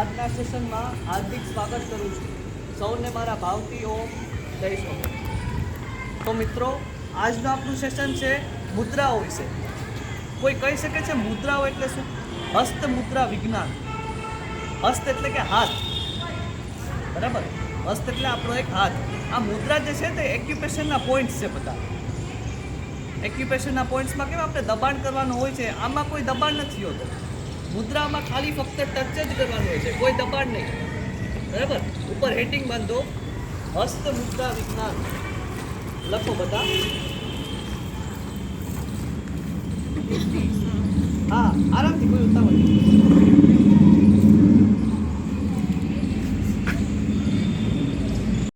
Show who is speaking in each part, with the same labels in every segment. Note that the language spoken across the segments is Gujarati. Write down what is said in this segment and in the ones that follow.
Speaker 1: આજના સેશનમાં હાર્દિક સ્વાગત કરું છું. સૌને મારા ભાવથી ઓમ જય સ્વામી. તો મિત્રો, આજનું આપણું સેશન છે મુદ્રાઓ વિશે. કોઈ કહી શકે છે મુદ્રાઓ એટલે શું? હસ્ત મુદ્રા વિજ્ઞાન. હસ્ત એટલે કે હાથ, બરાબર? હસ્ત એટલે આપણો એક હાથ. આ મુદ્રા જે છે તે એક્યુપેશનના પોઈન્ટ્સ છે બધા. એક્યુપેશનના પોઈન્ટ્સમાં કેમ આપણે દબાણ કરવાનું હોય છે, આમાં કોઈ દબાણ નથી હોતું. મુદ્રામાં ખાલી ફક્ત ટચ જ કરવાનું હોય છે, કોઈ દબાણ નહીં, બરાબર? ઉપર હેડિંગ બાંધો, હસ્ત મુદ્રા વિજ્ઞાન લખો બધા. હા, આરામથી, કોઈ ઉતાવળ નહીં.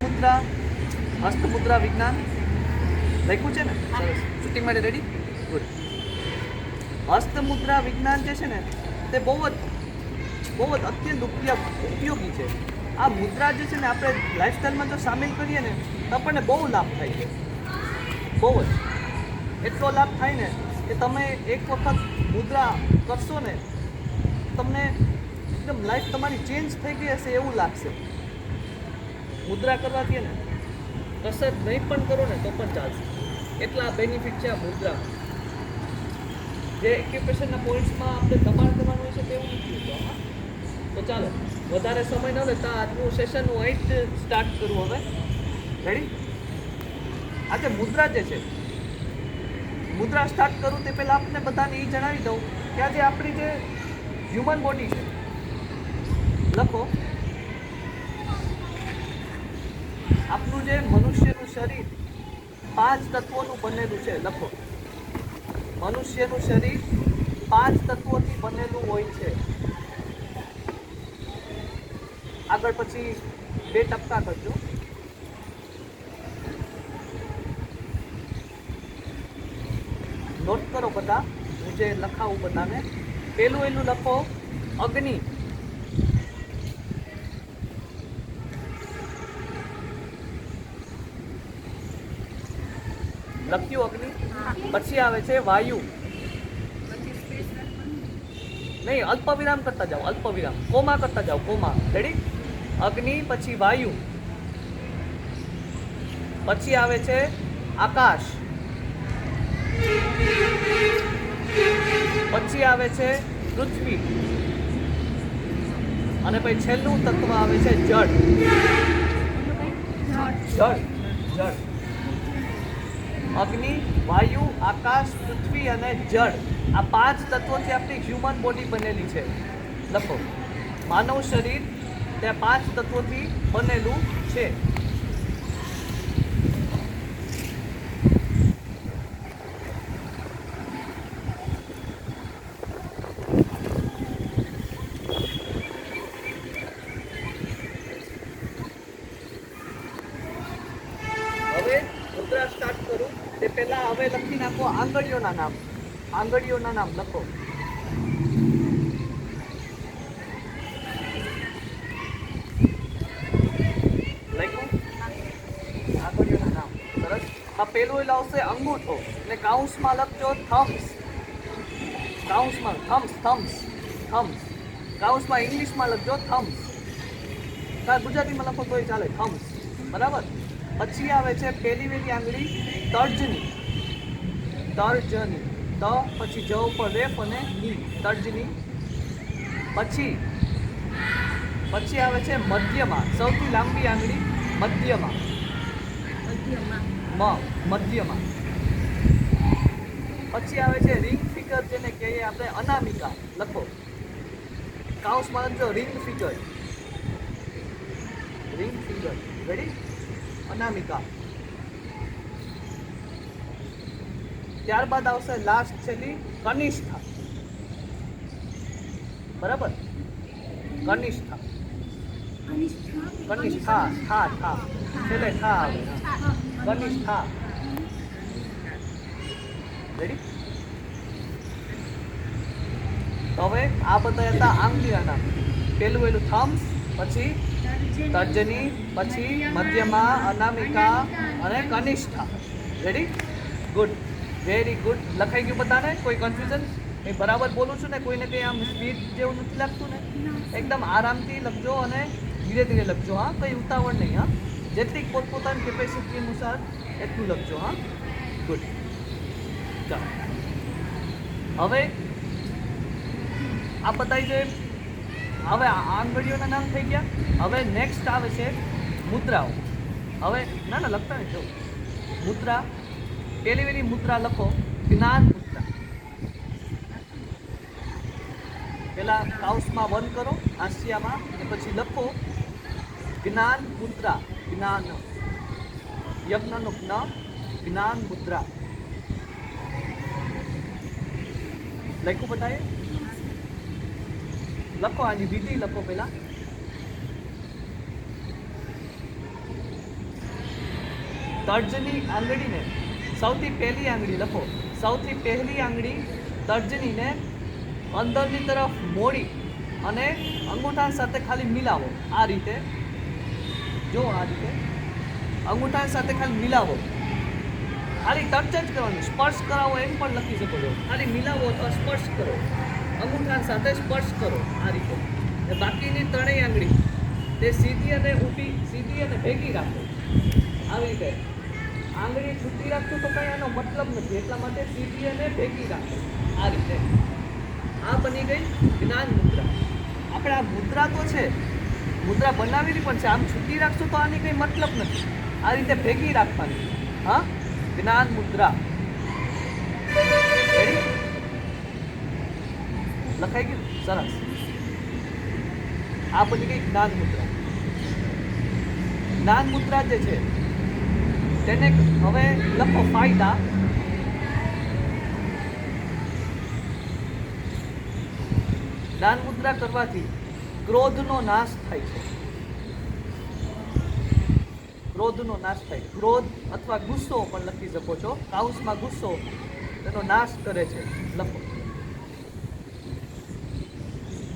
Speaker 1: મુદ્રા, હસ્ત મુદ્રા વિજ્ઞાન લખ્યું છે ને? સરસ. શૂટિંગ માટે રેડી? ગુડ. હસ્ત મુદ્રા વિજ્ઞાન જે છે ને તે બહુ જ અત્યંત ઉપયોગી છે. આ મુદ્રા જે છે ને આપણે લાઈફસ્ટાઈલમાં જો સામેલ કરીએ ને તો આપણને બહુ લાભ થાય છે. બહુ જ એટલો લાભ થાય ને કે તમે એક વખત મુદ્રા કરશો ને તમને એકદમ લાઈફ તમારી ચેન્જ થઈ ગઈ હશે એવું લાગશે. મુદ્રા કરવાથી ને કસરત નહીં પણ કરો ને તો પણ ચાલશે. એટલા બેનિફિટ છે આ મુદ્રા. જે એક્યુપેશનના પોઈન્ટ્સમાં આપણે દબાણ કરવાનું હોય છે તેવું નથી હોતું આમાં. તો ચાલો વધારે સમય ન લેતા આજનું સેશન હું અહીં જ સ્ટાર્ટ કરું. હવે રેડી? આજે મુદ્રા જે છે, મુદ્રા સ્ટાર્ટ કરું તે પહેલાં આપણે બધાને એ જણાવી દઉં કે આજે આપણી જે હ્યુમન બોડી છે, લખો, આપણું જે મનુષ્યનું શરીર 5 તત્વોનું બનેલું છે. લખો, મનુષ્યનું શરીર 5 તત્વોથી બનેલું હોય છે. આગળ પછી 2 ટપકા કરજો. નોટ કરો બધા, હું જે લખાવું બધાને. પહેલું લખો અગ્નિ. લખ્યું અગ્નિ? પછી આવે છે વાયુ. નહીં, અલ્પ વિરામ કરતા જાઓ, અલ્પ વિરામ, કોમા કરતા જાઓ, કોમા. રેડી? અગ્નિ, પછી વાયુ, પછી આવે છે આકાશ, પછી આવે છે પૃથ્વી, અને પછી છેલ્લું તત્વ આવે છે જળ. જળ. અગ્નિ, વાયુ, આકાશ, પૃથ્વી અને જળ. આ 5 તત્વોથી આપણી હ્યુમન બોડી બનેલી છે. લખો, માનવ શરીર તે 5 તત્વોથી બનેલું છે. હવે મુદ્રા સ્ટાર્ટ કરું તે પહેલા હવે લખી નાખો આંગળીઓના નામ. આંગળીઓના નામ લખો. લખ્યું? આંગળીઓના નામ. સરસ. આ પહેલું આવશે અંગૂઠો, અને કાઉન્સમાં લખજો થમ્સ. કાઉન્સમાં થમ્સ. કાઉન્સમાં ઇંગ્લિશમાં લખજો થમ્સ. ગુજરાતીમાં લખો તોય ચાલે, થમ્સ. બરાબર? પછી આવે છે પહેલી આંગળી તર્જની. ત પછી જ ઉપર રેફ અને ની, તર્જની. પછી આવે છે મધ્યમાં, સૌથી લાંબી આંગળી મધ્યમાં. મધ્યમાં. પછી આવે છે રિંગ ફિગર, જેને કહીએ આપણે અનામિકા. લખો, કાઉન્સમાં લખજો રિંગ ફિગર. રેડી? અનામિકા. ત્યારબાદ આવશે લાસ્ટ છેલ્લી કનિષ્ઠા. બરાબર? કનિષ્ઠા. છેલ્લે ઠા આવે. કનિષ્ઠા. રેડી? તો હવે આ બધા હતા આંગળીના નામ. પહેલું થમ્સ, પછી તર્જની, પછી મધ્યમાં, અનામિકા અને કનિષ્ઠા. રેડી? Good, very good. લખાઈ ગયું બધાને? કોઈ કન્ફ્યુઝન? કંઈ બરાબર બોલું છું ને? કોઈને કંઈ આમ સ્પીડ જેવું નથી લાગતું ને? એકદમ આરામથી લખજો અને ધીરે ધીરે લખજો. હા, કંઈ ઉતાવળ નહીં. હા, જેટલી પોતપોતાની કેપેસિટી અનુસાર એટલું લખજો. હા, ગુડ. ચાલો, હવે આ બતાવી છે. હવે આંગળીઓના નામ થઈ ગયા. હવે નેક્સ્ટ આવે છે મુદ્રાઓ. હવે ના લખતા ને જો મુદ્રા, પહેલી મુદ્રા લખો, જ્ઞાન મુદ્રા. પેલા કાઉસમાં 1 કરો, હાસ્યામાં, અને પછી લખો જ્ઞાન મુદ્રા. જ્ઞાન, યજ્ઞનો જ્ઞાન મુદ્રા લખ્યું બતાવે? લખો, આની વિધિ લખો. પેલા તર્જની આંગળીને, સૌથી પહેલી આંગળી લખો. સૌથી પહેલી આંગળી તર્જનીને અંદરની તરફ મોડી અને અંગૂઠા સાથે ખાલી મિલાવો. આ રીતે જો, આ રીતે અંગૂઠા સાથે ખાલી મિલાવો. ખાલી ટચ જ કરવાનું, સ્પર્શ કરાવો એમ પણ લખી શકો છો. ખાલી મિલાવો અથવા સ્પર્શ કરો, અંગૂઠા સાથે સ્પર્શ કરો આ રીતે. બાકીની ત્રણેય આંગળી તે સીધી અને ઊભી, સીધી અને ભેગી રાખો. આવી રીતે આંગળી છૂટી રાખશું તો કંઈ આનો મતલબ નથી, એટલા માટે સીધી અને ભેગી રાખો આ રીતે. આ બની ગઈ જ્ઞાન મુદ્રા. આપણે આ મુદ્રા તો છે, મુદ્રા બનાવેલી પણ છે. આમ છૂટી રાખશું તો આની કંઈ મતલબ નથી. આ રીતે ભેગી રાખવાની. હા, જ્ઞાન મુદ્રા. રેડી? લખાઈ ગયું? સરસ. આ બની ગઈ જ્ઞાન મુદ્રા. જ્ઞાન મુદ્રા જે છે તેને હવે લખો ફાયદા. જ્ઞાન મુદ્રા કરવાથી ક્રોધનો નાશ થાય છે. ક્રોધનો નાશ થાય. ક્રોધ અથવા ગુસ્સો પણ લખી શકો છો. કાઉસમાં ગુસ્સો તેનો નાશ કરે છે લખો.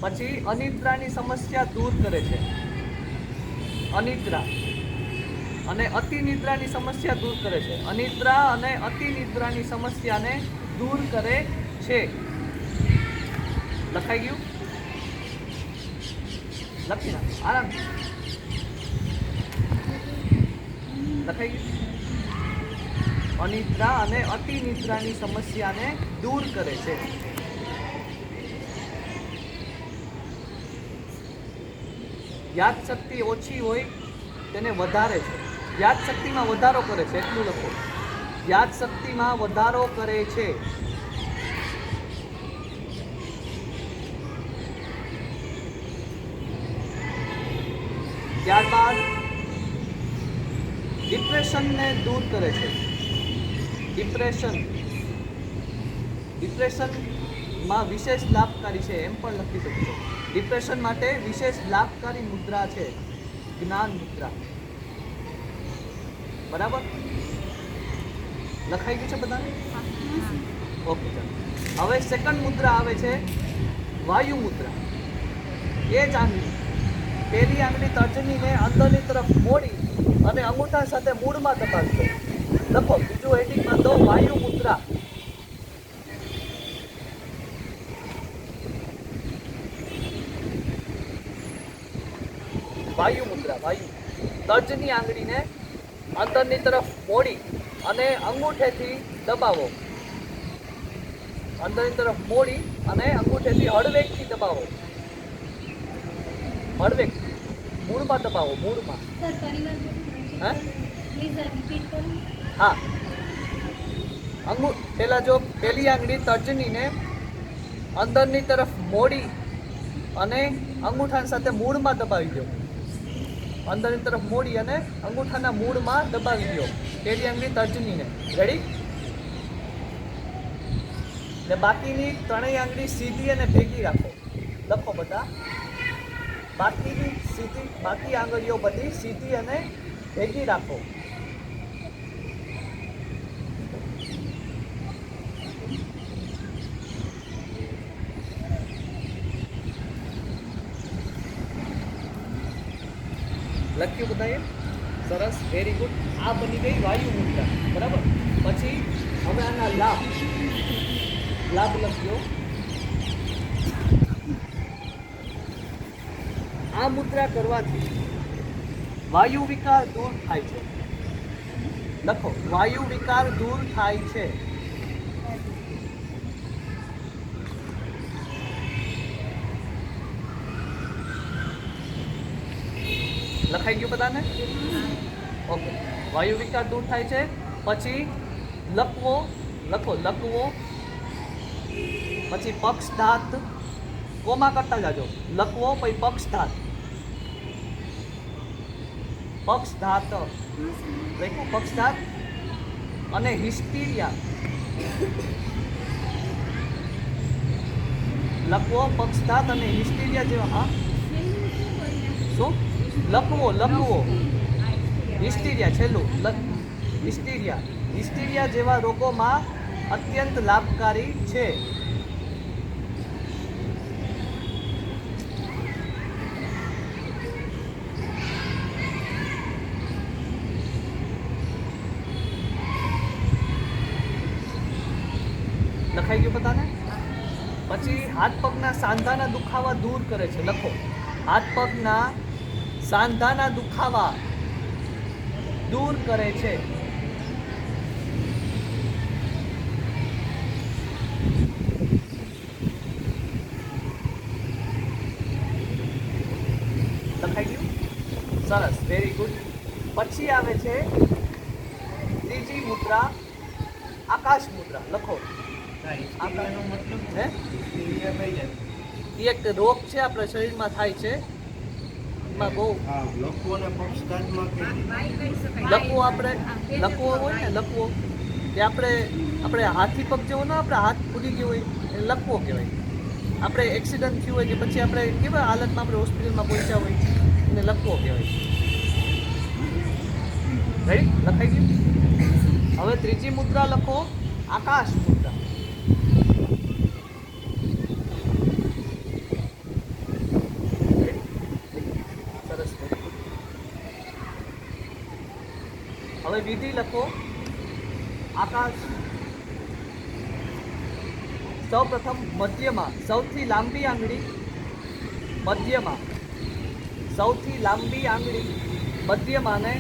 Speaker 1: પછી અનિદ્રાની સમસ્યા દૂર કરે છે. અનિદ્રા અને અતિનિદ્રાની સમસ્યા દૂર કરે છે. અનિદ્રા અને અતિનિદ્રાની સમસ્યાને દૂર કરે છે. લખાઈ ગયું? લખી નાખ આરામ. લખાઈ ગયું? અનિદ્રા અને અતિનિદ્રાની સમસ્યાને દૂર કરે છે. યાદશક્તિ ઓછી હોય તેને વધારે છે. યાદશક્તિમાં વધારો કરે છે એટલું લખો. યાદશક્તિમાં વધારો કરે છે. ત્યારબાદ ડિપ્રેશનને દૂર કરે છે. ડિપ્રેશનમાં વિશેષ લાભકારી છે એમ પણ લખી શકો છો. ડિપ્રેશન માટે વિશેષ લાભકારી મુદ્રા છે જ્ઞાન મુદ્રા. બરાબર? લખાઈ ગયું છે બધાને? ઓકે, ચાલો. હવે સેકન્ડ મુદ્રા આવે છે વાયુ મુદ્રા. એ જ આંગળી, પહેલી આંગળી તર્જનીને અંદરની તરફ મોડી અને અંગૂઠા સાથે મૂળમાં દબાવજો. લખો, બીજું હેડિંગમાં દો વાયુ મુદ્રા. વાયુ મુદ્રા. વાયુ તર્જની આંગળીને અંદરની તરફ મોડી અને અંગૂઠેથી દબાવો. અંદરની તરફ મોડી અને અંગૂઠેથી હળવેકથી દબાવો. હળવેક મૂળમાં દબાવો. મૂળમાં. હા, પેલા જો પહેલી આંગળી તર્જનીને અંદરની તરફ મોડી અને અંગૂઠા સાથે મૂળમાં દબાવી દો. અંદરની તરફ મોડી અને અંગૂઠાના મૂળમાં દબાવી દો પહેલી આંગળી તર્જનીને. રેડી? ને બાકીની ત્રણેય આંગળી સીધી અને ભેગી રાખો. લખો બધા. બાકી આંગળીઓ બધી સીધી અને ભેગી રાખો. લખ્યું બધાએ? સરસ, વેરી ગુડ. આ બની ગઈ વાયુ મુદ્રા. બરાબર? પછી હવે આના લાભ લખ્યો. આ મુદ્રા કરવાથી વાયુ વિકાર દૂર થાય છે. લખો, વાયુ વિકાર દૂર થાય છે. લખાઈ ગયું બધાને? ઓકે, વાયુ વિકાર દૂર થાય છે. પછી લકવો, લખો લકવો, પછી પક્ષઘાત, કોમા કરતા જાજો. લકવો પછી પક્ષઘાત, પક્ષઘાત લખો, પક્ષઘાત અને હિસ્ટીરિયા. લકવો, પક્ષઘાત અને હિસ્ટીરિયા જેવા. હા, શું? લકવો, લકવો, હિસ્ટીરિયા છેલ્લું. હિસ્ટીરિયા, હિસ્ટીરિયા જેવા રોગોમાં અત્યંત લાભકારી છે. લખાઈ ગયું બધાને? પછી હાથ પગના સાંધાના દુખાવા દૂર કરે છે. લખો, હાથ પગના સાંધાના દુખાવા દૂર કરે છે. લખાઈ ગયું? સરસ, વેરી ગુડ. પછી આવે છે ત્રીજી મુદ્રા, આકાશ મુદ્રા. લખો, એ એક રોગ છે આપણા શરીરમાં થાય છે. એમાં બહુ લકવો આપણે લકવો હોય ને, લકવો તે આપણે હાથી પગ જેવો ને, આપણે હાથ ફૂલી ગયો હોય એ લકવો કહેવાય. આપણે એક્સિડન્ટ થયું હોય કે પછી આપણે કેવા હાલતમાં આપણે હોસ્પિટલમાં પહોંચ્યા હોય એને લકવો કહેવાય. રાઈટ? લખાઈ ગયું? હવે ત્રીજી મુદ્રા લખો, આકાશ મુદ્રા. હવે વિધિ લખો, આકાશ. સૌ પ્રથમ મધ્યમાં સૌથી લાંબી આંગળી, મધ્યમાં સૌથી લાંબી આંગળી, મધ્યમાં ને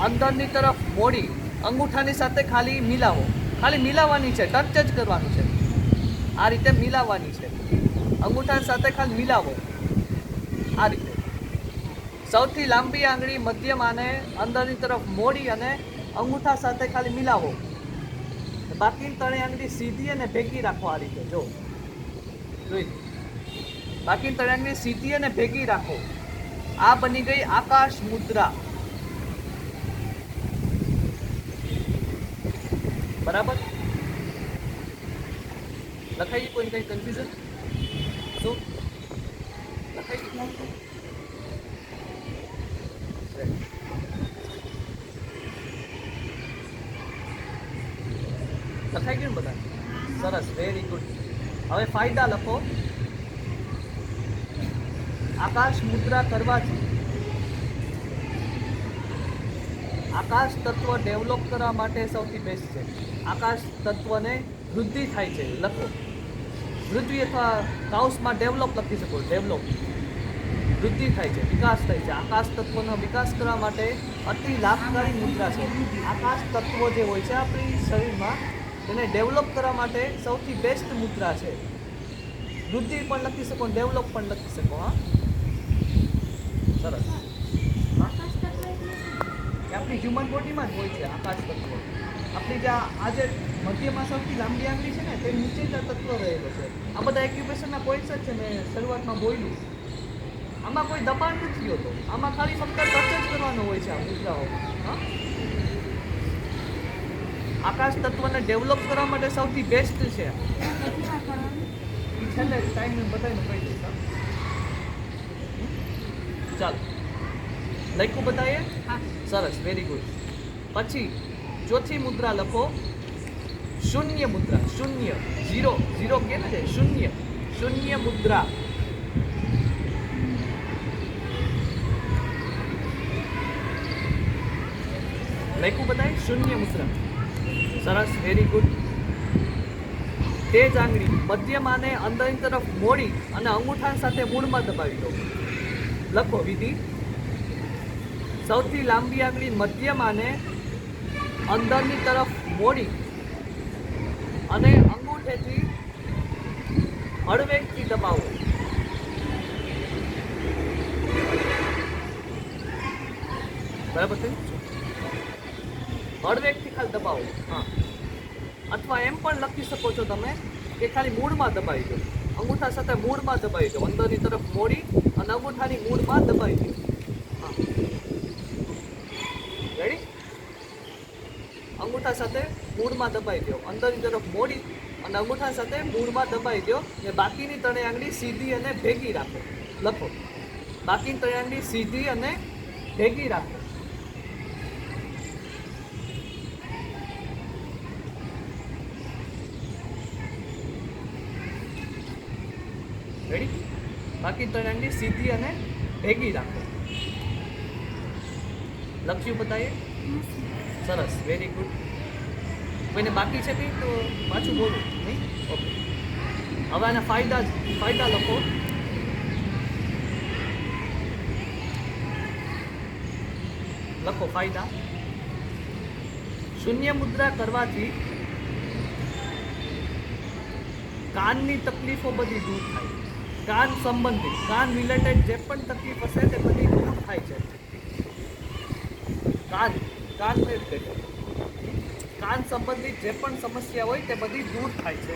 Speaker 1: અંદરની તરફ મોડી અંગૂઠાની સાથે ખાલી મિલાવો. ખાલી મિલાવવાની છે, ટચ જ કરવાનું છે. આ રીતે મિલાવવાની છે. અંગૂઠાની સાથે ખાલી મિલાવો આ રીતે. સૌથી લાંબી આંગળી મધ્યમાં ને અંદરની તરફ મોડી અને અંગૂઠા સાથે ખાલી મિલાવો. બાકી ત્રણેય આંગળી સીધી અને ભેગી રાખો આ રીતે. જો જોઈ, બાકી ત્રણેય આંગળી સીધી અને ભેગી રાખો. આ બની ગઈ આકાશ મુદ્રા. બરાબર? લખાઈ ગઈ? કોઈ કઈ કન્ફ્યુઝન? શું લખાઈ ગયું? લખાઈ ગયું બધા? સરસ, વેરી ગુડ. હવે ફાયદા લખો. આકાશ મુદ્રા કરવાથી આકાશ તત્વ ડેવલપ કરવા માટે સૌથી બેસ્ટ છે. આકાશ તત્વને વૃદ્ધિ થાય છે. લખો, વૃદ્ધિ અથવા કાઉસમાં ડેવલપ લખી શકો. ડેવલપ, વૃદ્ધિ થાય છે, વિકાસ થાય છે. આકાશ તત્વનો વિકાસ કરવા માટે અતિ લાભકારી મુદ્રા છે. આકાશ તત્વો જે હોય છે આપણી શરીરમાં તેને ડેવલપ કરવા માટે સૌથી બેસ્ટ મુદ્રા છે. વૃદ્ધિ પણ લખી શકો, ડેવલપ પણ લખી શકો. હા, સરસ. એ આપણી હ્યુમન બોડીમાં જ હોય છે આકાશ તત્વ. આપણી જે આજે મધ્યમાં સૌથી લાંબી આંગળી છે ને તે નીચે જ તત્વ રહેલો છે. આ બધા એક્યુપેશનના પોઈન્ટ્સ જ છે, મેં શરૂઆતમાં બોલ્યું. આમાં કોઈ દબાણ નથી હોતો. આમાં ખાલી ફક્ત ટચ જ કરવાનો હોય છે આ મુદ્રાઓ. હા, આકાશ તત્વને ડેવલપ કરવા માટે સૌથી બેસ્ટ છે. છેલ્લે ટાઈમ બધાને કહી દઈશ. ચાલો, લખ્યું બધાએ? સરસ, વેરી ગુડ. પછી ચોથી મુદ્રા લખો, શૂન્ય મુદ્રા. શૂન્ય, ઝીરો, ઝીરો કે છે શૂન્ય, શૂન્ય મુદ્રા. લખ્યું બધાએ? શૂન્ય મુદ્રા. સરસ, વેરી ગુડ. તે જ આંગળી મધ્યમાં ને અંદરની તરફ મોડી અને અંગૂઠા સાથે મૂળમાં દબાવી દો. લખો વિધિ. સૌથી લાંબી આંગળી મધ્યમાને અંદરની તરફ મોડી અને અંગૂઠેથી હળવેકથી દબાવો. બરાબર છે? હળવેકથી ખાલી દબાવો. હા, અથવા એમ પણ લખી શકો છો તમે કે ખાલી મૂળમાં દબાવી દો. અંગૂઠા સાથે મૂળમાં દબાવી દો, અંદરની તરફ મોડી અને અંગૂઠાની મૂળમાં દબાવી દો. હા, રેડી? અંગૂઠા સાથે મૂળમાં દબાવી દો, અંદરની તરફ મોડી અને અંગૂઠા સાથે મૂળમાં દબાવી દો ને બાકીની ત્રણેય આંગળી સીધી અને ભેગી રાખો. લખો, બાકીની ત્રણેય આંગળી સીધી અને ભેગી રાખો. રેડી? બાકી ત્રણ આંગળી સીધી અને ભેગી રાખો. લખ્યું બતાવીએ? સરસ, વેરી ગુડ. કોઈને બાકી છે કંઈ તો પાછું બોલું નહીં? ઓકે. હવે આના ફાયદા લખો. લખો ફાયદા. શૂન્ય મુદ્રા કરવાથી કાનની તકલીફો બધી દૂર થાય. કાન સંબંધિત, કાન રિલેટેડ જે પણ તકલીફ હશે તે બધી દૂર થાય છે. કાન સંબંધિત જે પણ સમસ્યા હોય તે બધી દૂર થાય છે.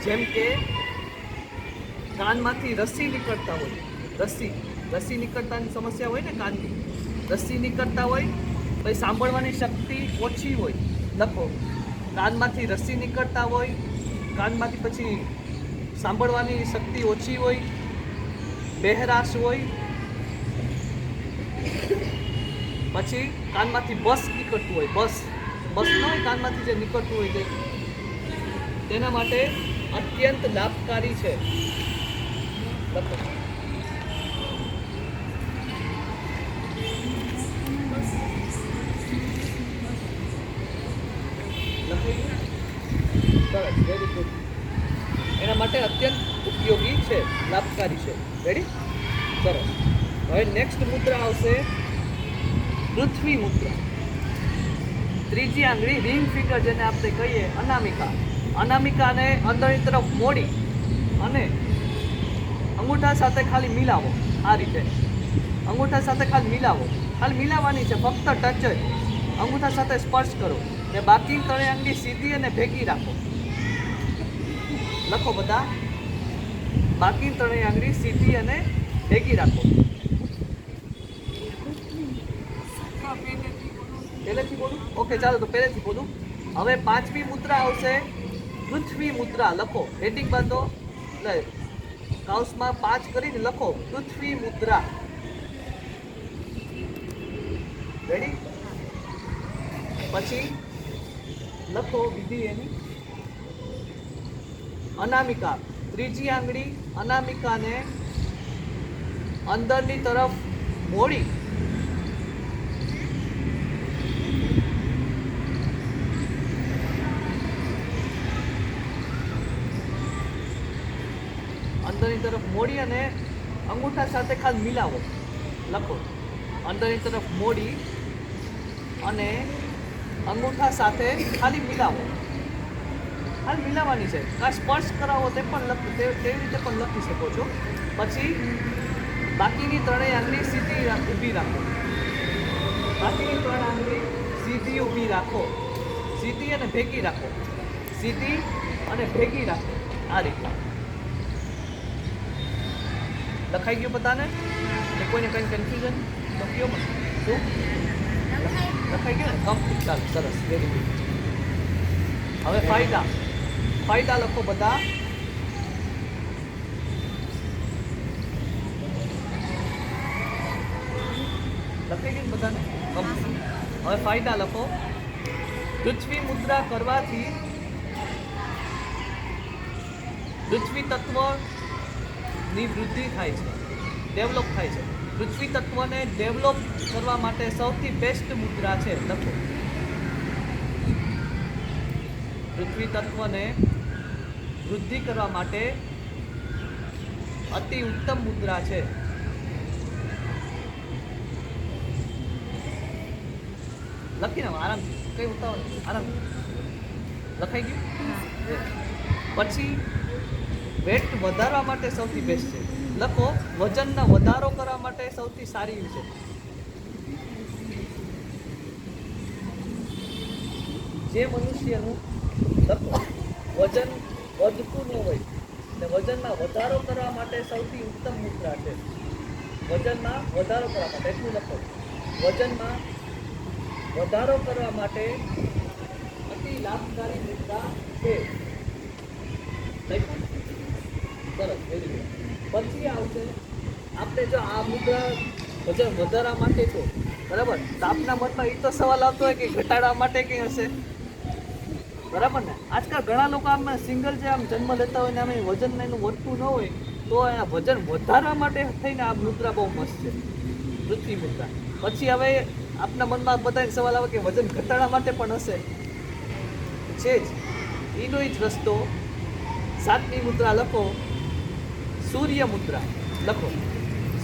Speaker 1: જેમ કે કાનમાંથી રસી નીકળતા હોય, રસી નીકળતાની સમસ્યા હોય ને, કાનની રસી નીકળતા હોય, પછી સાંભળવાની શક્તિ ઓછી હોય. લખો, કાનમાંથી રસી નીકળતા હોય, કાનમાંથી પછી સાંભળવાની શક્તિ ઓછી હોય, બહેરાશ હોય, પછી કાનમાંથી બસ નીકળતું હોય, બસ ન હોય, કાનમાંથી જે નીકળતું હોય તેના માટે અત્યંત લાભકારી છે. લખો. સરસ, વેરી ગુડ. એના માટે અત્યંત ઉપયોગી છે, લાભકારી છે. રેડી? સરસ. હવે નેક્સ્ટ મુદ્રા આવશે પૃથ્વી મુદ્રા. ત્રીજી આંગળી, રિંગ ફિંગર જેને આપણે કહીએ, અનામિકા. અનામિકાને અંદરની તરફ મોડી અને અંગૂઠા સાથે ખાલી મિલાવો. આ રીતે અંગૂઠા સાથે ખાલી મિલાવો. ખાલી મિલાવવાની છે, ફક્ત ટચ જ. અંગૂઠા સાથે સ્પર્શ કરો ને બાકી ત્રણેય આંગળી સીધી અને ભેગી રાખો. લખો બધા, બાકી ત્રણેય આંગળી સીધી અને ભેગી રાખો. પહેલેથી બોલું? ઓકે, ચાલો તો પહેલેથી બોલું. હવે પાંચમી મુદ્રા આવશે પૃથ્વી મુદ્રા. લખો, હેડિંગ બાંધો, એટલે કાઉસમાં 5 કરીને લખો પૃથ્વી મુદ્રા. રેડી? પછી લખો વિધિ એની. અનામિકા, ત્રીજી આંગળી અનામિકાને અંદરની તરફ મોડી અને અંગૂઠા સાથે ખાલી મિલાવો. લખો, અંદરની તરફ મોડી અને અંગૂઠા સાથે ખાલી મિલાવો. ખાલી મિલાવવાની છે. કાં સ્પર્શ કરાવો તે પણ તેવી રીતે પણ લખી શકો છો. પછી બાકીની ત્રણેય આંગળી સીધી ઊભી રાખો. બાકીની 3 આંગળી સીધી ઊભી રાખો. સીધી અને ભેગી રાખો. સીધી અને ભેગી રાખો. આ રીતે લખાઈ ગયું બધાને? કોઈને કંઈ કન્ફ્યુઝન તો કયો મને. શું લખાઈ ગયું ને? કમ્પ્લીટ. ચાલો, સરસ, વેરી ગુડ. હવે ફાયદા લખો બધા. લખાઈ ગયું બધાને? કમ્પ્લીટ. હવે ફાયદા લખો. પૃથ્વી મુદ્રા કરવાથી પૃથ્વી તત્વની વૃદ્ધિ થાય છે, ડેવલપ થાય છે. પૃથ્વી તત્વને ડેવલપ કરવા માટે સૌથી બેસ્ટ મુદ્રા છે. લખો, પૃથ્વી તત્વને વૃદ્ધિ કરવા માટે અતિ ઉત્તમ મુદ્રા છે. લખી નાખો આરામથી, કઈ ઉતાવળ નથી, આરામથી લખાઈ ગયું. પછી વેટ વધારવા માટે સૌથી બેસ્ટ છે. લખો વજનનો વધારો કરવા માટે સૌથી સારી છે. જે મનુષ્યનું લખો વજન વધતું ન હોય ને વજનમાં વધારો કરવા માટે સૌથી ઉત્તમ મુદ્રા છે. વજનમાં વધારો કરવા માટે એટલું લખો. વજનમાં વધારો કરવા માટે અતિ લાભકારી મુદ્રા છે. લખ્યું? સરસ, વેરી ગુડ. પછી આવશે આપણે જો આ મુદ્રા વજન વધારવા માટે છે, બરાબર, તો આપના મનમાં એ તો સવાલ આવતો હોય કે ઘટાડવા માટે કંઈ હશે, બરાબર ને? આજકાલ ઘણા લોકો આમ સિંગલ જે આમ જન્મ લેતા હોય ને આમ વજન એનું વધતું ન હોય તો આ વજન વધારવા માટે થઈને આ મુદ્રા બહુ મસ્ત છે, પૃથ્વી મુદ્રા. પછી હવે આપના મનમાં બધાને સવાલ આવે કે વજન ઘટાડવા માટે પણ હશે, છે જ. એનો જ રસ્તો 7મી મુદ્રા લખો, સૂર્ય મુદ્રા લખો.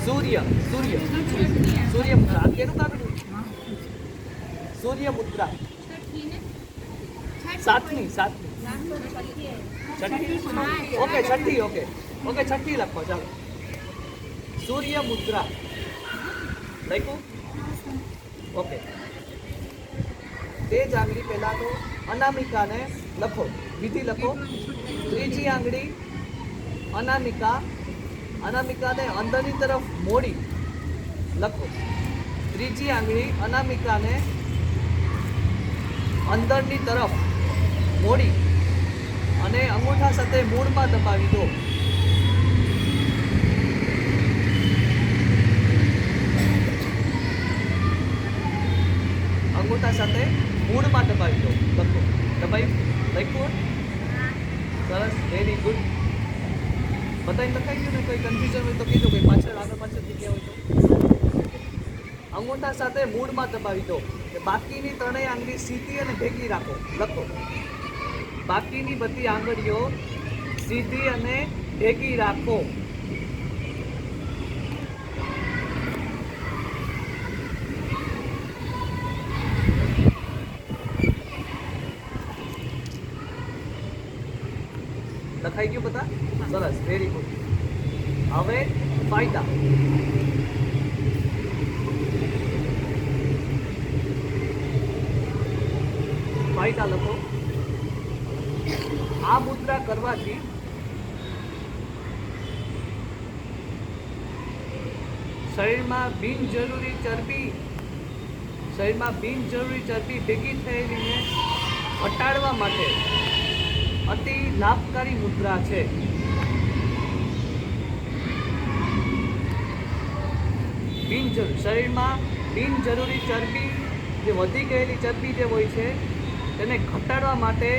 Speaker 1: સૂર્ય સૂર્ય સૂર્ય મુદ્રા. આ કેનું કાગળ? સૂર્ય મુદ્રા 7મી છઠ્ઠી. ઓકે છઠ્ઠી, ઓકે છઠ્ઠી લખો. ચાલો સૂર્ય મુદ્રા લખ્યું? ઓકે. તે જ આંગળી પહેલા તો અનામિકાને લખો, વિધિ લખો. ત્રીજી આંગળી અનામિકાને અંદરની તરફ મોડી લખો. ત્રીજી આંગળી અનામિકાને અંદરની તરફ મોડી અને અંગૂઠા સાથે મૂળમાં દબાવી દો. અંગૂઠા સાથે મૂળમાં દબાવી દો. લખો. લખ્યું? સરસ, વેરી ગુડ. બધાને લખાઈ ગયું ને? કોઈ કન્ફ્યુઝન હોય તો કીધું, કોઈ પાછળ આગળ પાછળથી ગયા હોય તો. અંગૂઠા સાથે મૂળમાં દબાવી દો. બાકીની ત્રણેય આંગળી સીધી અને ભેગી રાખો. લખો. બાકીની બધી આંગળીઓ સીધી અને ભેગી રાખો. લખાઈ ગયું બધા? સરસ, વેરી ગુડ. હવે ફાયદા. ફાયદા લખો. આ મુદ્રા કરવાથી શરીરમાં બિનજરૂરી ચરબી ભેગી થયેલીને ઘટાડવા માટે અતિ લાભકારી મુદ્રા છે. શરીરમાં બિનજરૂરી ચરબી, જે વધી ગયેલી ચરબી જે હોય છે તેને ઘટાડવા માટે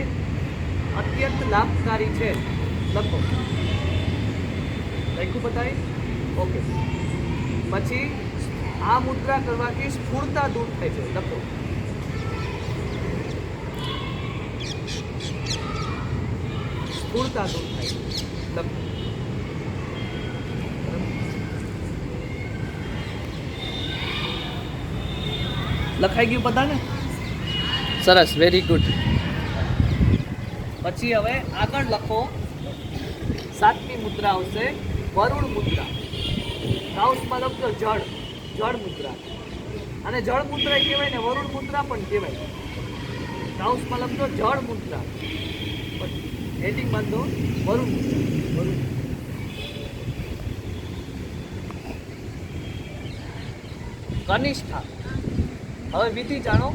Speaker 1: અત્યંત લાભકારી છે. લખો. લખ્યું બતાવી? ઓકે. પછી આ મુદ્રા કરવાથી સ્ફૂર્તા દૂર થાય છે. લખો. સ્ફૂર્તા દૂર થાય છે. લખો. લખાઈ ગયું બધાને? સરસ, વેરી ગુડ. પછી હવે આગળ લખો. 7મી મુદ્રા આવશે વરુણ મુદ્રા. કાઉસમાં લખજો જળ મુદ્રા. અને જળ મુદ્રા કહેવાય ને વરુણ મુદ્રા પણ કહેવાય. કાઉસમાં લખજો જળ મુદ્રા, હેડિંગ બાંધો વરુણ મુદ્રા. કનિષ્ઠા. હવે વિધિ જાણો.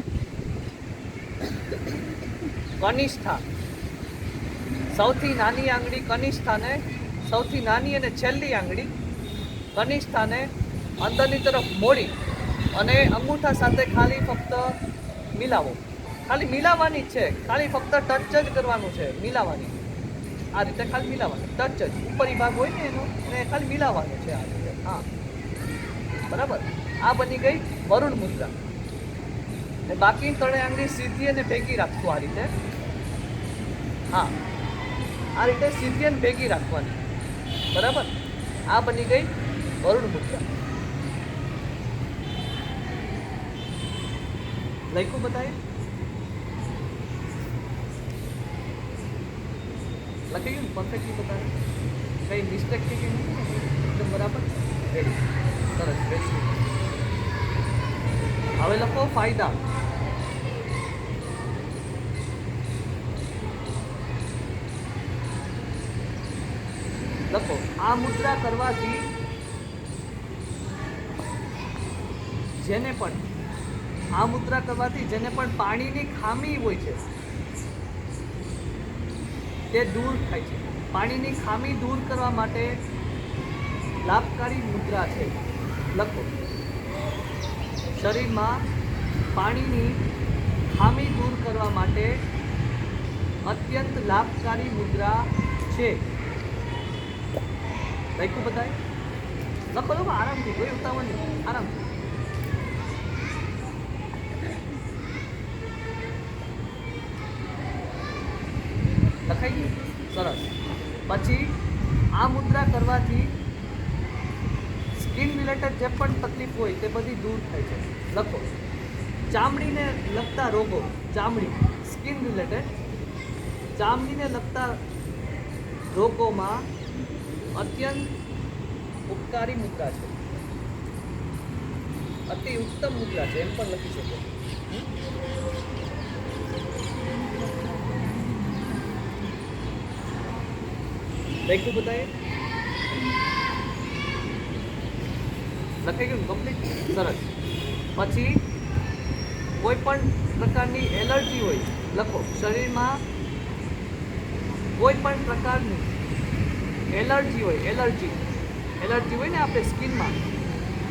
Speaker 1: કનિષ્ઠા, સૌથી નાની આંગળી કનિષ્ઠાને, સૌથી નાની અને છેલ્લી આંગળી કનિષ્ઠાને અંદરની તરફ મોડી અને અંગૂઠા સાથે ખાલી ફક્ત મિલાવો. ખાલી મિલાવવાની જ છે, ખાલી ફક્ત ટચ જ કરવાનું છે, મિલાવવાની. આ રીતે ખાલી મિલાવવાનું, ટચ જ, ઉપરી ભાગ હોય ને એનો, એને ખાલી મિલાવવાનું છે આ રીતે. હા, બરાબર. આ બની ગઈ વરુણ મુદ્રા. બાકી ત્રણેય આંગળી સીધી અને ભેગી રાખશું આ રીતે. હા, આ રીતે સીધી અને ભેગી રાખવાની, બરાબર. આ બની ગઈ વરુણ મુદ્રા. લખ્યું બતાય? લખી ગયું પરફેક્ટલી બતાવે? કઈ મિસ્ટેક થઈ ગઈ નથી? એકદમ બરાબર. રેડી, સરસ. રેડી. હવે લખો ફાયદા. લખો આ મુદ્રા કરવાથી જેને પણ પાણીની ખામી હોય છે તે દૂર થાય છે. પાણીની ખામી દૂર કરવા માટે લાભકારી મુદ્રા છે. લખો શરીરમાં પાણીની ખામી દૂર કરવા માટે અત્યંત લાભકારી મુદ્રા છે. લખ્યું બધાય? લખો લખો આરામથી, કોઈ ઉતાવળ નહીં, આરામથી. લખાઈ ગયું? સરસ. પછી આ મુદ્રા કરવાથી સ્કિન રિલેટેડ જે પણ તકલીફ હોય તે બધી દૂર થાય છે. લખો ચામડીને લગતા રોગો, સ્કિન રિલેટેડ ચામડીને લગતા રોગોમાં અત્યંત ઉપકારી મુદ્રા છે. અતિ ઉત્તમ મુદ્રા છે એમ પણ લખી શકો. લખ્યું બતાએ? લખાઈ ગયું કમ્પ્લીટ? સરસ. પછી કોઈ પણ પ્રકારની એલર્જી હોય, લખો શરીરમાં કોઈ પણ પ્રકારની એલર્જી હોય ને આપણે સ્કિનમાં,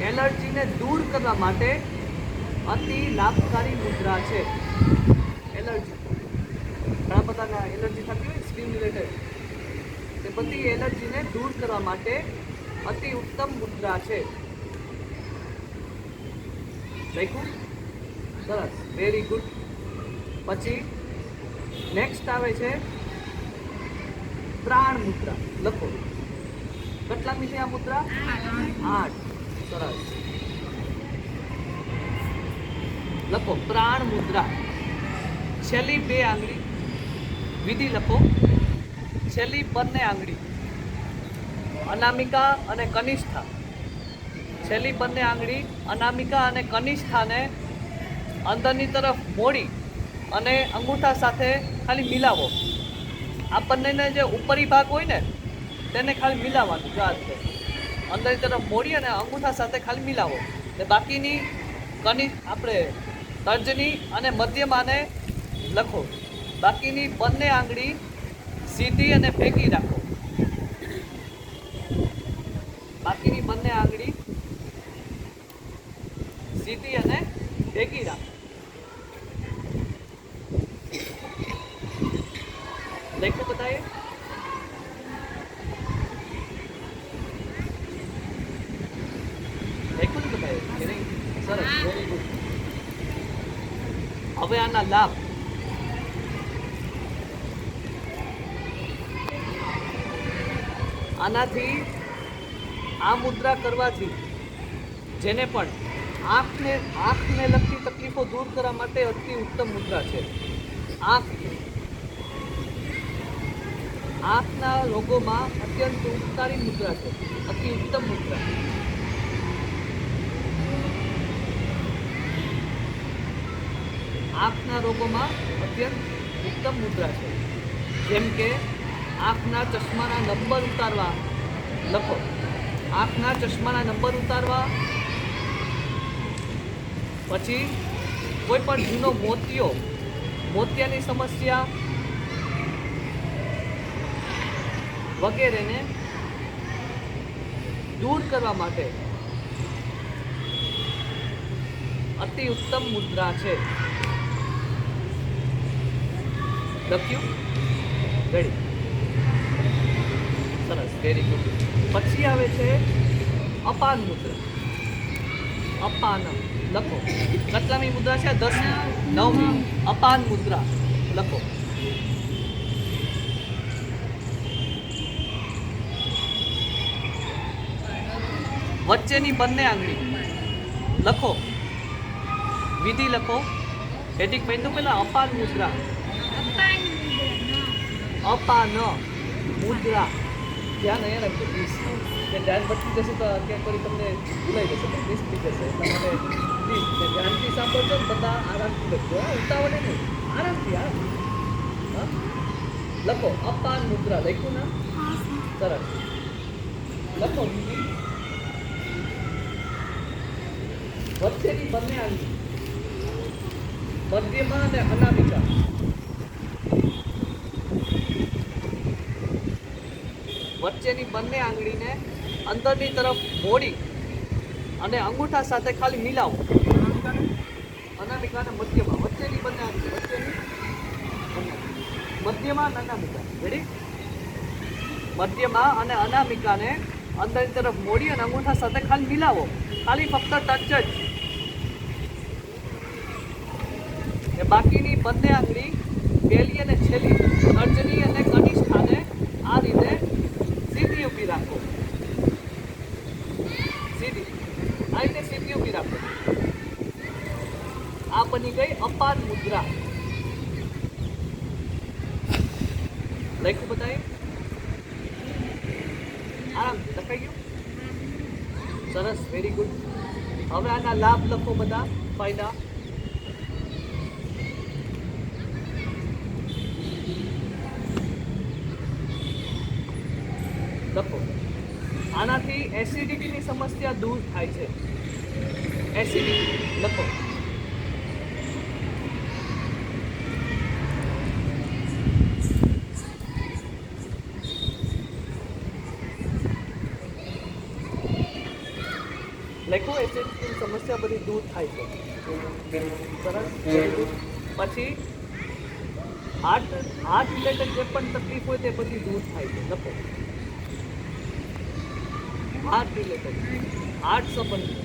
Speaker 1: એલર્જીને દૂર કરવા માટે અતિ લાભકારી મુદ્રા છે. એલર્જી, ઘણા પ્રકારના એલર્જી થતી હોય સ્કિન રિલેટેડ, તે બધી એલર્જીને દૂર કરવા માટે અતિ ઉત્તમ મુદ્રા છે. લખ્યું? સરસ, વેરી ગુડ. પછી નેક્સ્ટ આવે છે પ્રાણ મુદ્રા. લખો કેટલામી છે આ મુદ્રા? 8. સરસ. લખો પ્રાણ મુદ્રા. છેલ્લી 2 આંગળી વિધિ લખો. છેલ્લી બંને આંગળી અનામિકા અને કનિષ્ઠા, છેલ્લી બંને આંગળી અનામિકા અને કનિષ્ઠાને અંદરની તરફ મોડી અને અંગૂઠા સાથે ખાલી મિલાવો. આ બંનેને જે ઉપરી ભાગ હોય ને તેને ખાલી મિલાવવાનું. જો આ રીતે અંદરની તરફ મોડી અને અંગૂઠા સાથે ખાલી મિલાવો. ને બાકીની આપણે તર્જની અને મધ્યમાને લખો. બાકીની બંને આંગળી સીધી અને ભેગી રાખો. બાકીની બંને આંગળી સીધી અને ભેગી રાખો. લખ્યું બતાએ? લખ્યું ને બતાએ કે નહીં? સરસ, વેરી ગુડ. હવે આના લાભ. આનાથી આ મુદ્રા કરવાથી જેને પણ આંખને લગતી તકલીફો દૂર કરવા માટે અતિ ઉત્તમ મુદ્રા છે. આંખના રોગોમાં અત્યંત ઉપકારી મુદ્રા છે. અતિ ઉત્તમ મુદ્રા. આંખના રોગોમાં અત્યંત ઉત્તમ મુદ્રા છે. જેમ કે આંખના ચશ્માના નંબર ઉતારવા. લખો આંખના ચશ્માના નંબર ઉતારવા. પછી કોઈ પણ જૂનો મોતિયાની સમસ્યા વગેરેને દૂર કરવા માટે અતિ ઉત્તમ મુદ્રા છે. લખ્યું? રેડી, સરસ, વેરી ગુડ. પછી આવે છે અપાન મુદ્રા. અપાન લખો. કેટલામી મુદ્રા છે? 10મી, 9મી. અપાન મુદ્રા લખો. વચ્ચેની બંને આંગળી લખો. વિધિ લખો. હેડિંગ પહેલું પહેલા અપાન મુદ્રા. અપાન મુદ્રા. ધ્યાન અહીંયા રાખજો પ્લીઝ. કે ધ્યાન ભટકી જશે તો ક્યાંક કરી તમને ભૂલાઈ જશે, મિસ થઈ જશે. એટલા માટે પ્લીઝ ધ્યાનથી સાંભળજો. બધા આરામથી લખજો. ઉતાવળે નહીં, આરામથી. હા, લખો અપાન મુદ્રા. લખ્યું ના? સરસ. લખો વિધિ. વચ્ચેની બંને આંગળી મધ્યમાં અને અનામિકા. વચ્ચેની બંને આંગળીને અંદરની તરફ મોડી અને અંગૂઠા સાથે ખાલી મિલાવો. અનામિકા અને મધ્યમાં. વચ્ચેની બંને આંગળી. વચ્ચેની મધ્યમાં અને અનામિકા. રેડી? મધ્યમાં અને અનામિકાને અંદરની તરફ મોડી અને અંગૂઠા સાથે ખાલી મિલાવો. ખાલી ફક્ત ટચ જ. બાકીની બંને આંગળી પહેલી અને છેલ્લી તર્જની અને કનિષ્ઠાને આ રીતે સીધી ઊભી રાખો. સીધી આ રીતે સીધી ઊભી રાખો. આ બની ગઈ અપાન મુદ્રા. લખ્યું બતાવી? આરામથી લખાઈ ગયું? સરસ, વેરી ગુડ. હવે આના લાભ લખો, બધા ફાયદા. લખો. આનાથી એસિડિટીની સમસ્યા દૂર થાય છે. એસિડિટી લખો. લખો. એસિડિટીની સમસ્યા બધી દૂર થાય છે. સરસ. પછી હાર્ટ રિલેટેડ જે પણ તકલીફ હોય તે બધી દૂર થાય છે. લખો. હાર્ટ રિલેટેડ, હાર્ટ સંબંધિત,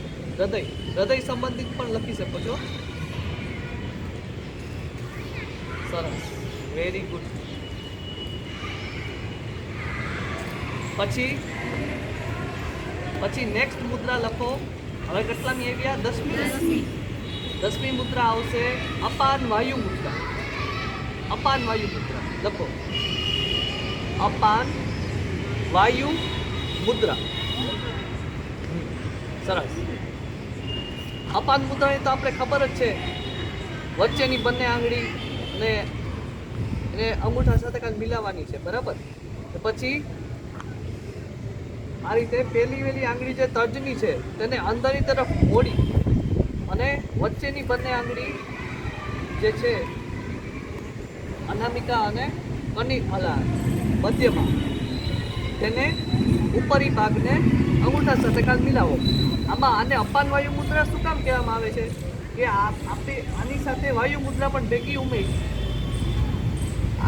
Speaker 1: હૃદય સંબંધિત પણ લખી શકો છો. સરસ, વેરી ગુડ. પછી નેક્સ્ટ મુદ્રા લખો. હવે કેટલામી આવ્યા? 10મી. 10મી મુદ્રા આવશે અપાન વાયુ મુદ્રા. અપાન વાયુ મુદ્રા લખો. અપાન વાયુ મુદ્રા. સરસ. અપાન મુદ્રાની તો આપણે ખબર જ છે. વચ્ચેની બંને આંગળી ને અંગૂઠા સાથે કાંઈ મિલાવવાની છે, બરાબર? પછી આ રીતે પહેલી વેલી આંગળી જે તર્જની છે તેને અંદરની તરફ મોડી અને વચ્ચેની બંને આંગળી જે છે અનામિકા અને મધ્યમાં તેને ઉપરી ભાગને અંગૂઠા સાથે કાલ મિલાવો. આમાં આને અપાન વાયુ મુદ્રા શું કામ કહેવામાં આવે છે? કે આપણે આની સાથે વાયુ મુદ્રા પણ ભેગી ઉમેરી.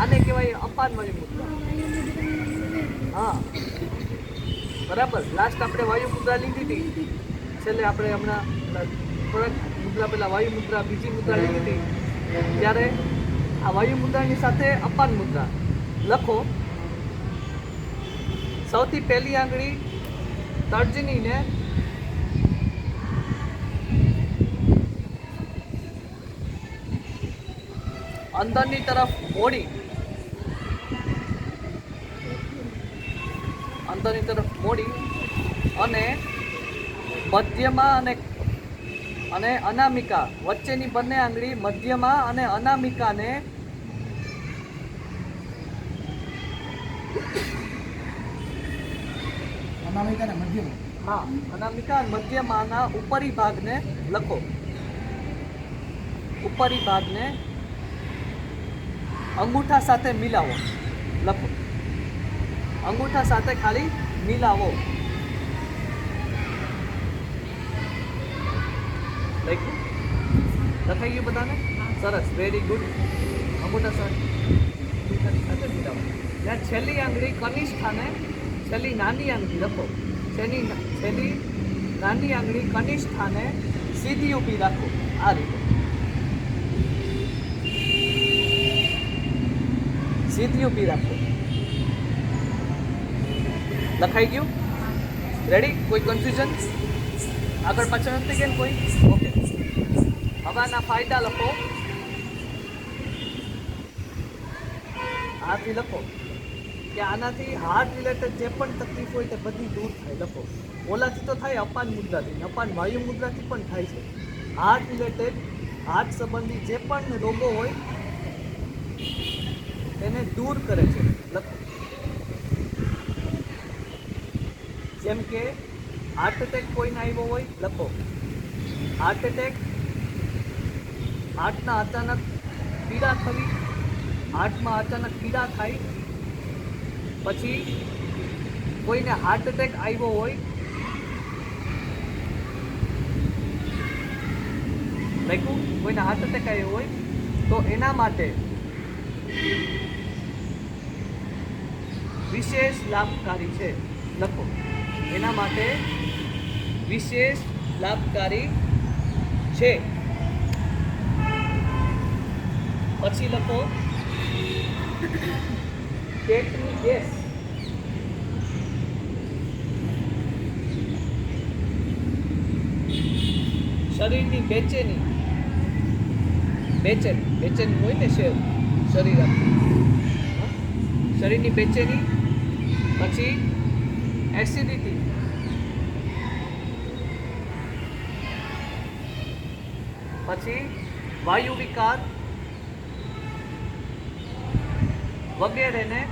Speaker 1: આને કહેવાય અપાન વાયુ મુદ્રા. હા, બરાબર. લાસ્ટ આપણે વાયુ મુદ્રા લીધી હતી. છેલ્લે આપણે હમણાં થોડાક મુદ્રા પહેલાં વાયુ મુદ્રા, બીજી મુદ્રા લીધી હતી. ત્યારે આ વાયુ મુદ્રાની સાથે અપાન મુદ્રા લખો. સૌથી પહેલી આંગળી તર્જનીને અંદરની તરફ મોડી અને મધ્યમાં અને અનામિકા વચ્ચેની બંને આંગળી મધ્યમાં અને અનામિકાને અનામિકા મધ્યમાંના ઉપરી ભાગને લખો. ઉપરી ભાગને અંગૂઠા સાથે મિલાવો. લખો. અંગૂઠા સાથે ખાલી મિલાવો. લખાઈ ગયું બધાને? સરસ, વેરી ગુડ. અંગૂઠા સાથે મિલાવો. ત્યાં છેલ્લી આંગળી કનિષ્ઠાને, છેલ્લી નાની આંગળી લખો. છેલ્લી નાની આંગળી કનિષ્ઠાને સીધી ઊભી રાખો. આ રીતે સીધી ઊભી રાખો. લખાઈ ગયું? રેડી? કોઈ કન્ફ્યુઝન? આગળ પાછળ નથી કેમ કોઈ? ઓકે. હવે આના ફાયદા લખો. આથી લખો કે આનાથી હાર્ટ રિલેટેડ જે પણ તકલીફ હોય તે બધી દૂર થાય. લખો. ઓલાથી તો થાય અપાન મુદ્રાથી, અપાન વાયુ મુદ્રાથી પણ થાય છે. હાર્ટ રિલેટેડ, હાર્ટ સંબંધી જે પણ રોગો હોય તેને દૂર કરે છે. લખો. જેમ કે હાર્ટ એટેક કોઈને આવ્યો હોય, લખો. હાર્ટ એટેક, હાર્ટના અચાનક પીડા થવી, હાર્ટમાં અચાનક પીડા થાય, પછી કોઈને હાર્ટ એટેક આવ્યો હોય, લખ્યું? કોઈને હાર્ટ એટેક આવ્યો હોય તો એના માટે વિશેષ લાભકારી છે. લખો. એના માટે વિશેષ લાભકારી છે. પછી લખો પેટની ગેસ, શરીરની બેચેની, બેચેન હોય ને શરીર આપણું, શરીરની બેચેની, પછી એસિડિટી, પછી વાયુ વિકાર વગેરેને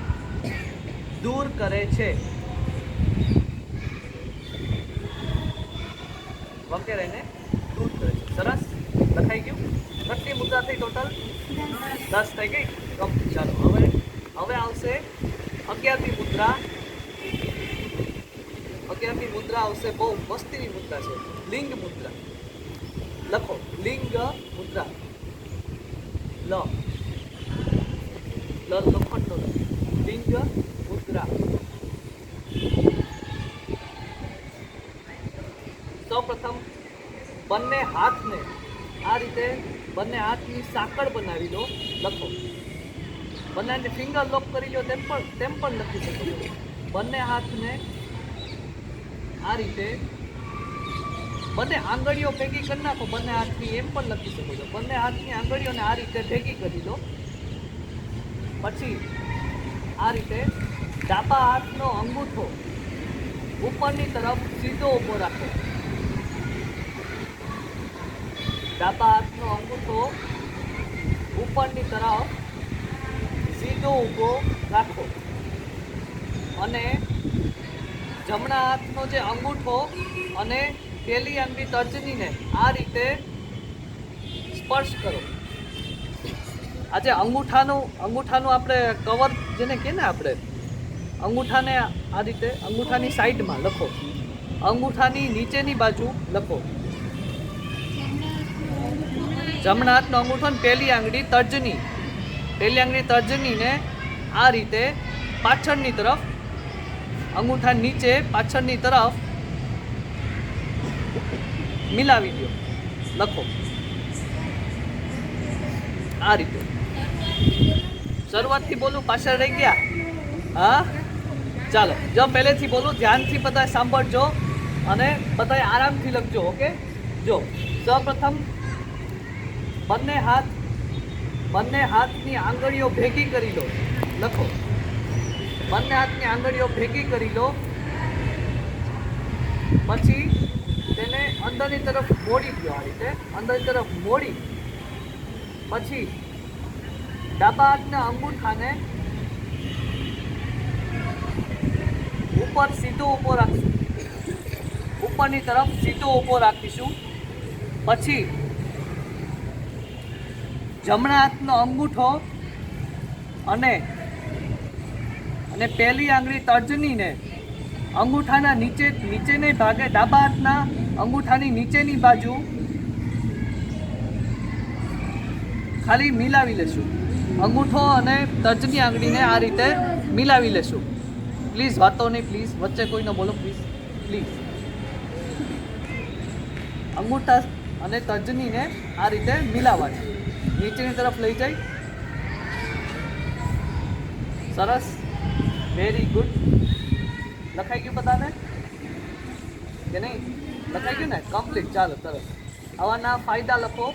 Speaker 1: દૂર કરે છે. વગેરેને દૂર કરે છે. સરસ. લખાઈ ગયું? કેટલી મુદ્રા થઈ ટોટલ? 10 થઈ ગઈ. ચાલો હવે આવશે 11મી મુદ્રા. 11મી મુદ્રા આવશે, બહુ મસ્તીની મુદ્રા છે, લિંગ મુદ્રા. લખો. લિંગ મુદ્રા. લખો. લિંગ મુદ્રા. સૌપ્રથમ બંને હાથને આ રીતે, બંને હાથની સાંકળ બનાવી લો. લખો. બંને ફિંગર લોક કરી લો, તેમ પણ લખી શકો છો. બંને હાથને આ રીતે, બંને આંગળીઓ ભેગી કરી નાખો. બંને હાથની એમ પણ લખી શકો છો. બંને હાથની આંગળીઓને આ રીતે ભેગી કરી લો. પછી આ રીતે ડાબા હાથનો અંગૂઠો ઉપરની તરફ સીધો ઊભો રાખો. ડાબા હાથનો અંગૂઠો ઉપરની તરફ સીધો ઊભો રાખો અને જમણા હાથનો જે અંગૂઠો અને પેલી આંગળી તર્જનીને આ રીતે સ્પર્શ કરો. આ જે અંગૂઠાનું આપણે કવર જેને કહે ને, આપણે અંગૂઠાને આ રીતે અંગૂઠાની સાઈડમાં લખો. અંગૂઠાની નીચેની બાજુ લખો. જમણા હાથનો અંગૂઠો ને પેલી આંગળી તર્જનીને આ રીતે પાછળની તરફ, અંગૂઠા નીચે પાછળની તરફ મિલાવી દો. લખો. આ રીતે. શરૂઆતથી બોલું, પાછળ રહી ગયા? હા, ચાલો. જો પહેલેથી બોલું, ધ્યાનથી બધા સાંભળજો અને બધા આરામથી લખજો. ઓકે? જો સૌપ્રથમ બંને હાથની આંગળીઓ ભેગી કરી લો. લખો. બંને હાથની આંગળીઓ ભેગી કરી લો. પછી તેને અંદરની તરફ મોડી દો. આ રીતે અંદરની તરફ મોડી પછી ડાબા હાથના અંગૂઠાને ઉપર સીધો ઊભો રાખશું. ઉપરની તરફ સીધો ઊભો રાખીશું. પછી જમણા હાથનો અંગૂઠો અને પહેલી આંગળી તર્જનીને અંગૂઠાના નીચેને ભાગે, ડાબા હાથના અંગૂઠાની નીચેની બાજુ ખાલી મિલાવી લેશું. અંગૂઠો અને તર્જની આંગળીને આ રીતે મિલાવી લેશું. પ્લીઝ વાતો નહીં, પ્લીઝ વચ્ચે કોઈ ન બોલો, પ્લીઝ. અંગૂઠા અને તર્જનીને આ રીતે મિલાવવાની, નીચેની તરફ લઈ જાય. સરસ, વેરી ગુડ. લખાઈ ગયું બધાને? કે નહીં? લખાઈ ગયું ને? કમ્પ્લીટ. ચાલો સરસ. આવાના ફાયદા લખો.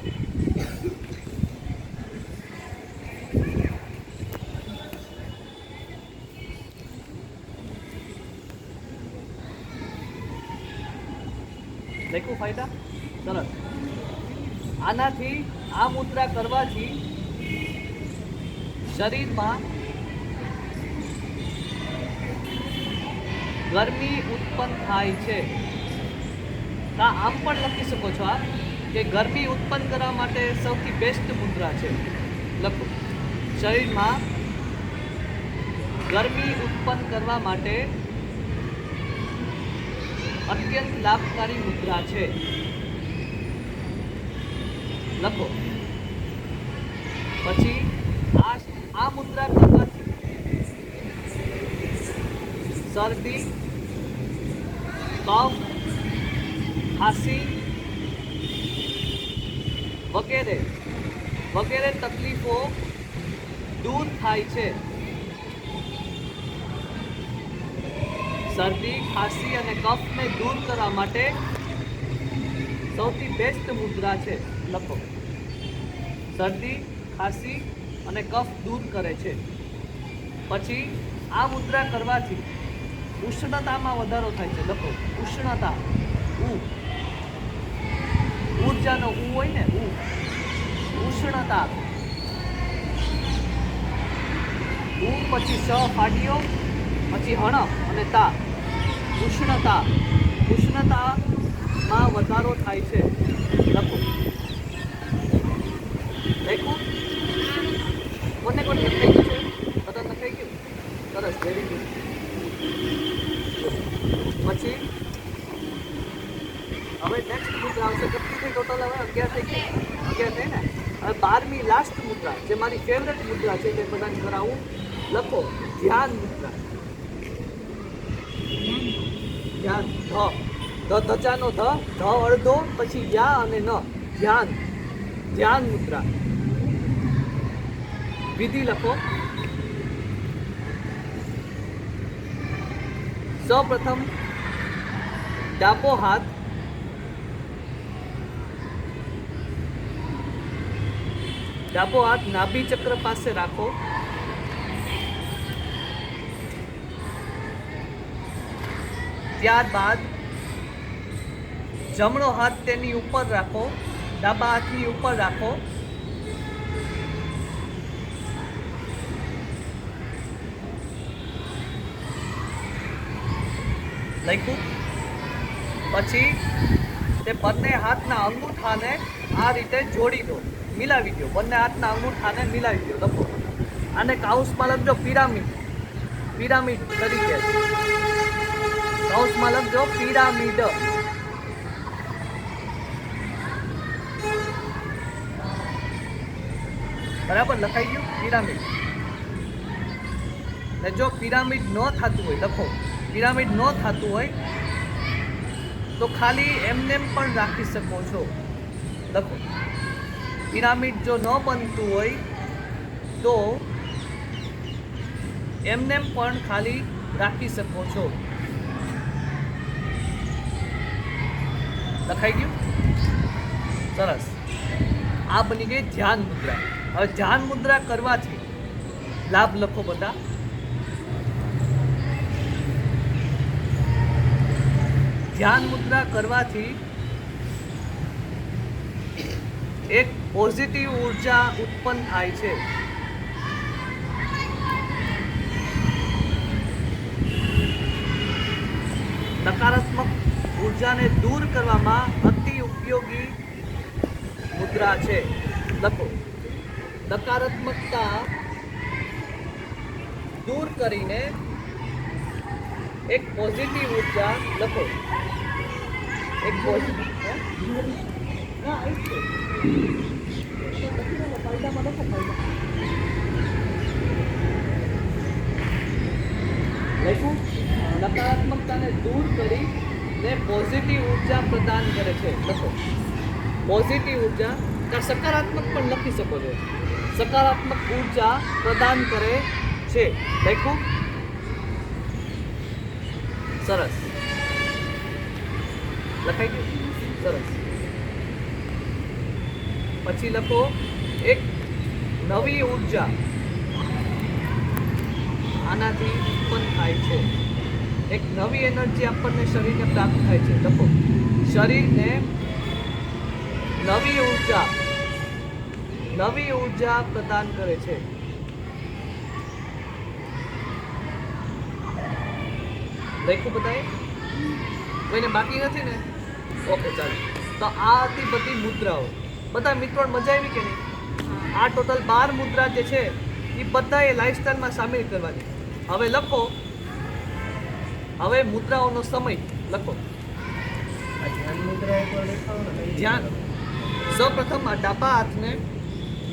Speaker 1: લખ્યું ફાયદા? સરસ. આનાથી આ મુદ્રા કરવાથી શરીરમાં ગરમી ઉત્પન્ન થાય છે. આમ પણ લખી શકો છો આપ કે ગરમી ઉત્પન્ન કરવા માટે સૌથી બેસ્ટ મુદ્રા છે. લખો, શરીરમાં ગરમી ઉત્પન્ન કરવા માટે અત્યંત લાભકારી મુદ્રા છે. લખો. પછી આ મુદ્રા કરવાથી શરદી, કફ, ખાંસી વગેરે તકલીફો દૂર થાય છે. શરદી, ખાંસી અને કફને દૂર કરવા માટે સૌથી બેસ્ટ મુદ્રા છે. લખો, શરદી, ખાંસી અને કફ દૂર કરે છે. પછી આ મુદ્રા કરવાથી ઉષ્ણતામાં વધારો થાય છે. લખો, ઉષ્ણતા. ઊર્જાનો હોય ને, ઉષ્ણતા. પછી સ ફાડ્યો, પછી હણ અને તા. ઉષ્ણતામાં વધારો થાય છે. લખો. લખ્યું? કોને કોને લખાઈ ગયું છે? બધા લખાઈ ગયું? સરસ, વેરી ગુડ. પછી હવે નેક્સ્ટ મુદ્રા આવશે. કેટલી થઈ ટોટલ? હવે 11 થઈ ગઈ. 11 થઈ ને? હવે 12મી લાસ્ટ મુદ્રા, જે મારી ફેવરેટ મુદ્રા છે, તે બધાને કરાવું. લખો, ધ્યાન મુદ્રા. ધ્યાન. ધજાનો ધ અડધો, પછી યા અને ન. ધ્યાન મુદ્રા. વિધિ લખો. સૌપ્રથમ ડાબો હાથ નાભી ચક્ર પાસે રાખો. ત્યારબાદ જમણો હાથ તેની ઉપર રાખો, ડાબા હાથની ઉપર રાખો. લખ્યું? પછી તે બંને હાથના અંગૂઠાને આ રીતે જોડી દો, મિલાવી દો. બંને હાથના અંગૂઠાને મિલાવી દો. લખો. આને કાઉન્સમાં લખજો પિરામિડ તરીકે. કાઉન્સમાં લખજો પિરામિડ. બરાબર લખાઈ ગયું? પિરામિડ. ને જો પિરામિડ ન થતું હોય, લખો, પિરામિડ ન થતું હોય તો ખાલી એમનેમ પણ રાખી શકો છો. લખો, પિરામિડ જો ન બનતું હોય તો એમનેમ પણ ખાલી રાખી શકો છો. લખાઈ ગયું? સરસ. આ બની ગઈ ધ્યાન મુદ્રા. હવે ધ્યાન મુદ્રા કરવાથી લાભ લખો બધા. ધ્યાન મુદ્રા કરવાથી એક પોઝિટિવ ઉર્જા ઉત્પન્ન થાય છે. નકારાત્મક ઉર્જાને દૂર કરવામાં અતિ ઉપયોગી મુદ્રા છે. લખો, નકારાત્મકતા દૂર કરીને એક પોઝિટિવ ઉર્જા. લખો, એક પોઝિટિવ. લખું, નકારાત્મકતાને દૂર કરીને પોઝિટિવ ઉર્જા પ્રદાન કરે છે. લખો, પોઝિટિવ ઉર્જા. સકારાત્મક પણ લખી શકો છો. સકારાત્મક ઉર્જા પ્રદાન કરે છે. લખું? સરસ. લખાઈ ગયું? સરસ. પછી લખો એક નવી ઉર્જા આનાથી ઉત્પન્ન થાય છે. એક નવી એનર્જી આપણને શરીરને પ્રાપ્ત થાય છે. લખો શરીરને નવી ઉર્જા પ્રદાન કરે છે. લખ્યું બધાએ? કોઈને બાકી નથી ને? ઓકે ચાલો. તો આ હતી બધી મુદ્રાઓ. બધા મિત્રોને મજા આવી કે નહીં? આ ટોટલ 12 મુદ્રા જે છે એ બધાએ લાઈફસ્ટાઈલમાં સામેલ કરવાની. હવે લખો, હવે મુદ્રાઓનો સમય લખો. ધ્યાન. સૌપ્રથમ આ ડાબા હાથને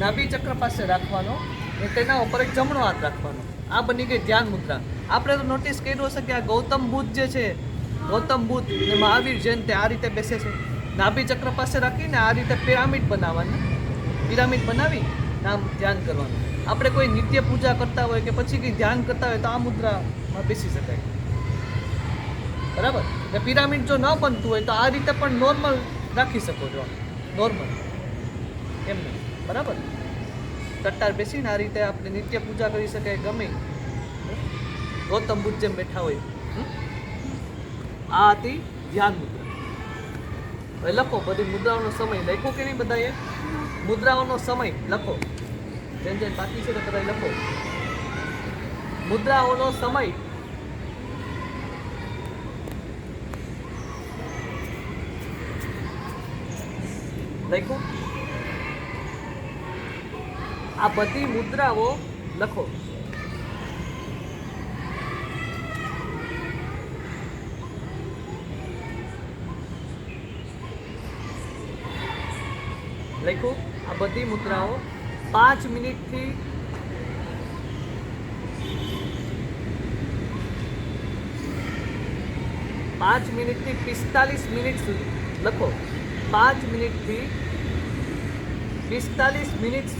Speaker 1: નાભી ચક્ર પાસે રાખવાનો અને તેના ઉપર એક જમણો હાથ રાખવાનો. આ બની ગઈ ધ્યાન મુદ્રા. આપણે તો નોટિસ કર્યું હશે કે આ ગૌતમ બુદ્ધ જે છે, ગૌતમ બુદ્ધ અને મહાવીર જૈન તે આ રીતે બેસે છે. નાભી ચક્ર પાસે રાખીને આ રીતે પિરામિડ બનાવવાની. પિરામિડ બનાવી આમ ધ્યાન કરવાનું. આપણે કોઈ નિત્ય પૂજા કરતા હોય કે પછી કંઈ ધ્યાન કરતા હોય તો આ મુદ્રામાં બેસી શકાય. બરાબર? ને પિરામિડ જો ન બનતું હોય તો આ રીતે પણ નોર્મલ રાખી શકો છો. નોર્મલ એમ નહીં. બરાબર? કટ્ટાર બેસીને આ રીતે આપણે નિત્ય પૂજા કરી શકાય. ગમે ગૌતમ બુદ્ધ જેમ બેઠા હોય. આ હતી ધ્યાન મુદ્રા. હવે લખો બધી મુદ્રાઓનો સમય. લખો કે નહીં બધાએ? મુદ્રાઓનો સમય લખો. જેમ જેમ બાકી છે તો બધા લખો. મુદ્રાઓનો સમય. લખો. આ બધી મુદ્રાઓ લખો. લખો. આ બધી મુદ્રાઓ 5 મિનિટથી 45 મિનિટ સુધી લખો. 5 મિનિટથી 45 મિનિટ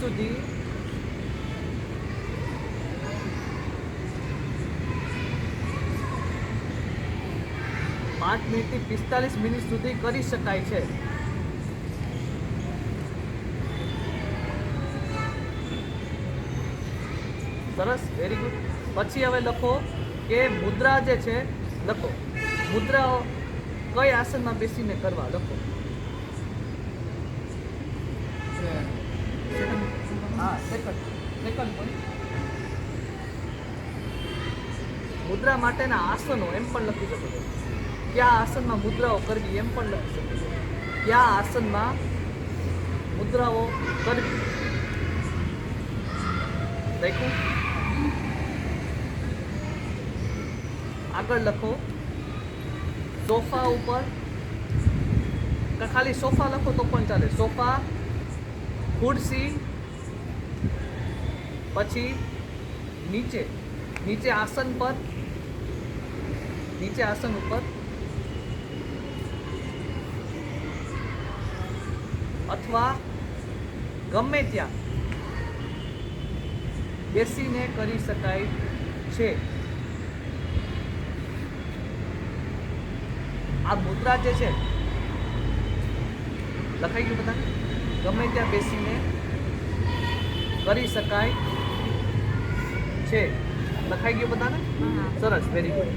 Speaker 1: સુધી કરી શકાય છે. સરસ, વેરી ગુડ. પછી હવે લખો કે મુદ્રા જે છે લખો. મુદ્રાઓ કઈ આસનમાં બેસીને કરવા લખો. હા, સેકન્ડ પોઈન્ટ. મુદ્રા માટેના આસનો એમ પણ લખી શકો છો. કયા આસનમાં મુદ્રાઓ કરવી એમ પણ લખી શકો છો. કયા આસનમાં મુદ્રાઓ કરવી લખ્યું. આગળ લખો સોફા ઉપર. ખાલી સોફા લખો તો પણ ચાલે. સોફા, ખુરશી, પછી નીચે આસન પર, નીચે આસન ઉપર અથવા ગમે ત્યાં બેસીને કરી શકાય છે. આ મુદ્રા જે છે લખાઈ ગયું બધાને? ગમે ત્યાં બેસીને કરી શકાય છે. લખાઈ ગયું બધાને? સરસ, વેરી ગુડ.